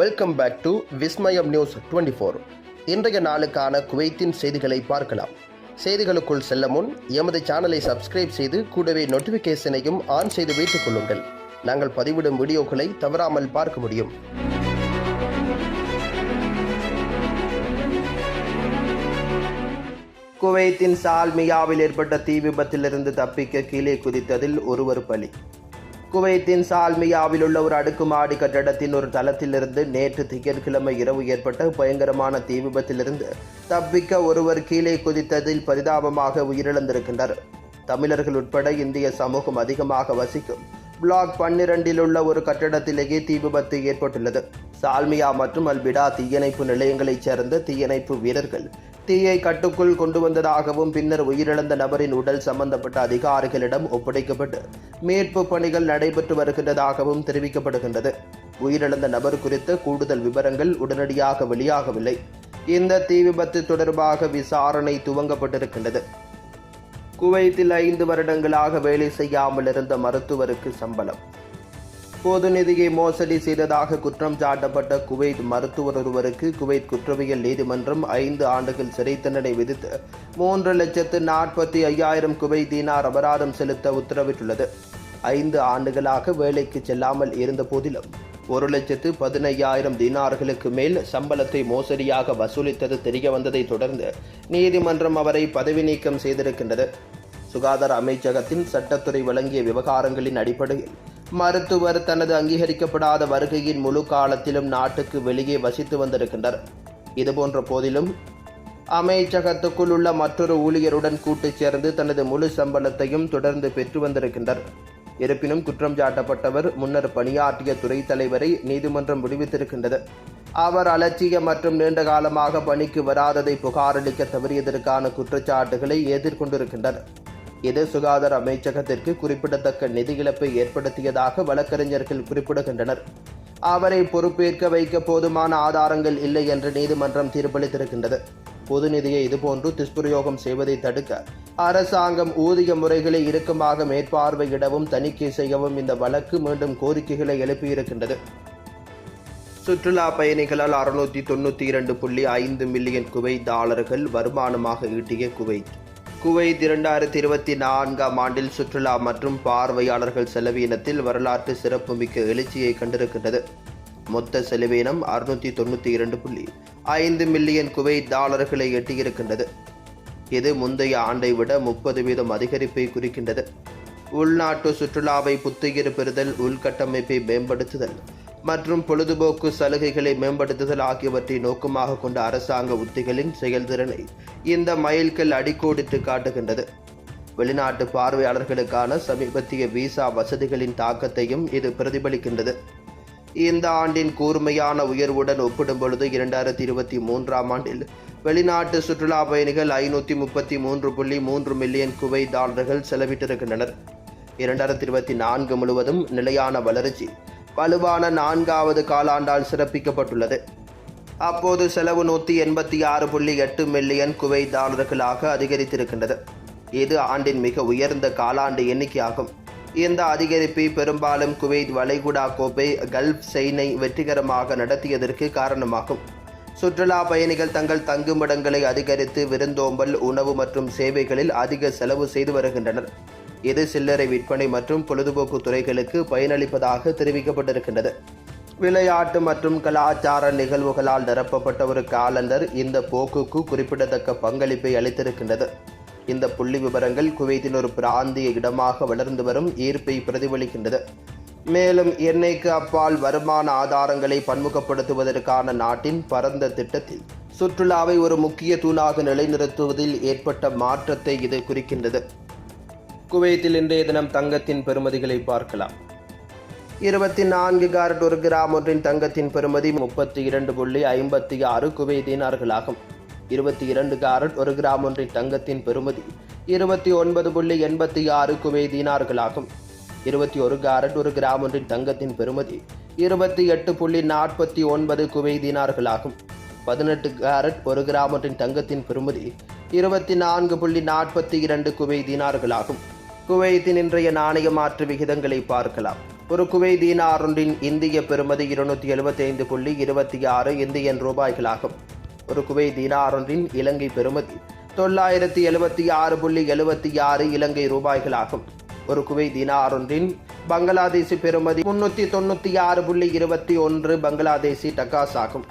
Welcome back to Vismayam news 24. இன்றைய நாளுக்கான குவைத்தின் செய்திகளை பார்க்கலாம். செய்திகளுக்குள் செல்ல முன் எமது சேனலை சப்ஸ்கிரைப் செய்து கூடவே நோட்டிஃபிகேஷனையும் ஆன் செய்து வைத்துக் கொள்ளுங்கள். நாங்கள் பதிவிடும் வீடியோக்களை தவறாமல் பார்க்க முடியும். குவைத்தின் சால்மியாவில் ஏற்பட்ட தீ விபத்திலிருந்து தப்பிக்க கீழே குதித்ததில் ஒருவர் பலி. குவைத்தின் சால்மியாவில் உள்ள ஒரு அடுக்குமாடி கட்டடத்தின் ஒரு தளத்திலிருந்து நேற்று திங்கட்கிழமை இரவு ஏற்பட்ட பயங்கரமான தீ விபத்திலிருந்து தப்பிக்க ஒருவர் கீழே குதித்ததில் பரிதாபமாக உயிரிழந்திருக்கின்றனர். தமிழர்கள் உட்பட இந்திய சமூகம் அதிகமாக வசிக்கும் பிளாக் 12 உள்ள ஒரு கட்டடத்திலேயே தீ விபத்து ஏற்பட்டுள்ளது. சால்மியா மற்றும் அல்பிடா தீயணைப்பு நிலையங்களைச் சேர்ந்த தீயணைப்பு வீரர்கள் தீயை கட்டுக்குள் கொண்டு வந்ததாகவும் பின்னர் உயிரிழந்த நபரின் உடல் சம்பந்தப்பட்ட அதிகாரிகளிடம் ஒப்படைக்கப்பட்டு மீட்பு பணிகள் நடைபெற்று வருகின்றதாகவும் தெரிவிக்கப்படுகின்றது. உயிரிழந்த நபர் குறித்த கூடுதல் விவரங்கள் உடனடியாக வெளியாகவில்லை. இந்த தீ விபத்து தொடர்பாக விசாரணை துவங்கப்பட்டிருக்கின்றது. குவைத்தில் 5 வருடங்களாக வேலை செய்யாமல் இருந்த மருத்துவருக்கு சம்பளம். பொது நிதியை மோசடி செய்ததாக குற்றம் சாட்டப்பட்ட குவைத் மருத்துவர் ஒருவருக்கு குவைத் குற்றவியல் நீதிமன்றம் 5 ஆண்டுகள் சிறை தண்டனை விதித்து 3,45,000 குவைத் தீனார் அபராதம் செலுத்த உத்தரவிட்டுள்ளது. 5 ஆண்டுகளாக வேலைக்கு செல்லாமல் இருந்த போதிலும் 1,15,000 தீனார்களுக்கு மேல் சம்பளத்தை மோசடியாக வசூலித்தது தெரிய வந்ததை தொடர்ந்து நீதிமன்றம் அவரை பதவி நீக்கம் செய்திருக்கின்றது. சுகாதார அமைச்சகத்தின் சட்டத்துறை வழங்கிய விவகாரங்களின் அடிப்படையில் மருத்துவர் தனது அங்கீகரிக்கப்படாத வருகையின் முழு காலத்திலும் நாட்டுக்கு வெளியே வசித்து வந்திருக்கின்றார். இதுபோன்ற போதிலும் அமைச்சகத்துக்குள் உள்ள மற்றொரு ஊழியருடன் கூட்டு சேர்ந்து தனது முழு சம்பளத்தையும் தொடர்ந்து பெற்று வந்திருக்கின்றார். இருப்பினும் குற்றம் சாட்டப்பட்டவர் முன்னர் பணியாற்றிய துறை தலைவரை நீதிமன்றம் விடுவித்திருக்கின்றது. அவர் அலட்சிய மற்றும் நீண்ட காலமாக பணிக்கு வராததை புகாரளிக்க தவறியதற்கான குற்றச்சாட்டுகளை எதிர்கொண்டிருக்கின்றனர். இது சுகாதார அமைச்சகத்திற்கு குறிப்பிடத்தக்க நிதி இழப்பை ஏற்படுத்தியதாக வழக்கறிஞர்கள் குறிப்பிடுகின்றனர். அவரை பொறுப்பேற்க வைக்க போதுமான ஆதாரங்கள் இல்லை என்று நீதிமன்றம் தீர்ப்பளித்திருக்கின்றது. பொது நிதியை இதுபோன்று துஷ்பிரயோகம் செய்வதை தடுக்க அரசாங்கம் ஊதிய முறைகளை இறுக்கமாக மேற்பார்வையிடவும் தணிக்கை செய்யவும் இந்த வழக்கு மீண்டும் கோரிக்கைகளை எழுப்பியிருக்கின்றது. சுற்றுலா பயணிகளால் 692.5 மில்லியன் குவைத் டாலர்கள் வருமானமாக ஈட்டிய குவைத். குவைத் 2024ஆம் ஆண்டில் சுற்றுலா மற்றும் பார்வையாளர்கள் செலவீனத்தில் வரலாற்று சிறப்புமிக்க எழுச்சியை கண்டிருக்கின்றது. மொத்த செலவீனம் 692.5 மில்லியன் குவைத் டாலர்களை எட்டியிருக்கின்றது. இது முந்தைய ஆண்டை விட 30% அதிகரிப்பை குறிக்கின்றது. உள்நாட்டு சுற்றுலாவை புத்துயிர் பெறுதல், உள்கட்டமைப்பை மேம்படுத்துதல் மற்றும் பொழுதுபோக்கு சலுகைகளை மேம்படுத்துதல் ஆகியவற்றை நோக்கமாக கொண்ட அரசாங்க உத்திகளின் செயல்திறனை இந்த மைல்கல் அடிக்கோடிட்டு காட்டுகின்றது. வெளிநாட்டு பார்வையாளர்களுக்கான சமீபத்திய விசா வசதிகளின் தாக்கத்தையும் இது பிரதிபலிக்கின்றது. இந்த ஆண்டின் கூர்மையான உயர்வுடன் ஒப்பிடும் பொழுது 2023ஆம் ஆண்டில் வெளிநாட்டு சுற்றுலா பயணிகள் 533.3 மில்லியன் குவைத் டாலர்கள் செலவிட்டிருக்கின்றனர். 2024 முழுவதும் நிலையான வளர்ச்சி வலுவான 4வது காலாண்டால் சிறப்பிக்கப்பட்டுள்ளது. அப்போது செலவு 186.8 மில்லியன் குவைத் டாலர்களாக அதிகரித்திருக்கின்றது. இது ஆண்டின் மிக உயர்ந்த காலாண்டு எண்ணிக்கையாகும். இந்த அதிகரிப்பை பெரும்பாலும் குவைத் வளைகுடா கோப்பை கல்ஃப் செயினை வெற்றிகரமாக நடத்தியதற்கு காரணமாகும். சுற்றுலா பயணிகள் தங்கள் தங்குமிடங்களை அதிகரித்து விருந்தோம்பல், உணவு மற்றும் சேவைகளில் அதிக செலவு செய்து வருகின்றனர். இது சில்லறை விற்பனை மற்றும் பொழுதுபோக்கு துறைகளுக்கு பயனளிப்பதாக தெரிவிக்கப்பட்டிருக்கின்றது. விளையாட்டு மற்றும் கலாச்சார நிகழ்வுகளால் நிரப்பப்பட்ட ஒரு காலண்டர் இந்த போக்குக்கு குறிப்பிடத்தக்க பங்களிப்பை அளித்திருக்கின்றது. இந்த புள்ளி விவரங்கள் குவைத்தின் ஒரு பிராந்திய இடமாக வளர்ந்து வரும் ஈர்ப்பை பிரதிபலிக்கின்றது. மேலும் எண்ணெய்க்கு அப்பால் வருமான ஆதாரங்களை பன்முகப்படுத்துவதற்கான நாட்டின் பரந்த திட்டத்தில் சுற்றுலாவை ஒரு முக்கிய தூணாக நிலைநிறுத்துவதில் ஏற்பட்ட மாற்றத்தை இது குறிக்கின்றது. குவைத்தில் இன்றைய தினம் தங்கத்தின் பெறுமதிகளை பார்க்கலாம். 24 கேரட் 1 கிராம் ஒன்றின் தங்கத்தின் பெறுமதி 32.56 குவைத் தீனார்களாகும். 22 கேரட் 1 கிராம் ஒன்றின் தங்கத்தின் பெறுமதி 29.86 குவைத் தீனார்களாகும். 21 கேரட் 1 கிராம் ஒன்றின் தங்கத்தின் பெறுமதி 28.49 குவைத் தீனார்களாகும். 18 கேரட் 1 கிராம் ஒன்றின் தங்கத்தின் பெறுமதி 24.42 குவைத் தீனார்களாகும். குவைத்தின் இன்றைய நாணய மாற்று விகிதங்களை பார்க்கலாம். ஒரு குவைத் தீனார் ஒன்றின் இந்திய பெறுமதி 275.26 இந்தியன் ரூபாய்களாகும். ஒரு குவைத் தீனார் ஒன்றின் இலங்கை பெறுமதி 976.76 இலங்கை ரூபாய்களாகும். ஒரு குவைத் தீனார் ஒன்றின் பங்களாதேசி பெறுமதி 396.21 பங்களாதேசி டக்காஸ் ஆகும்.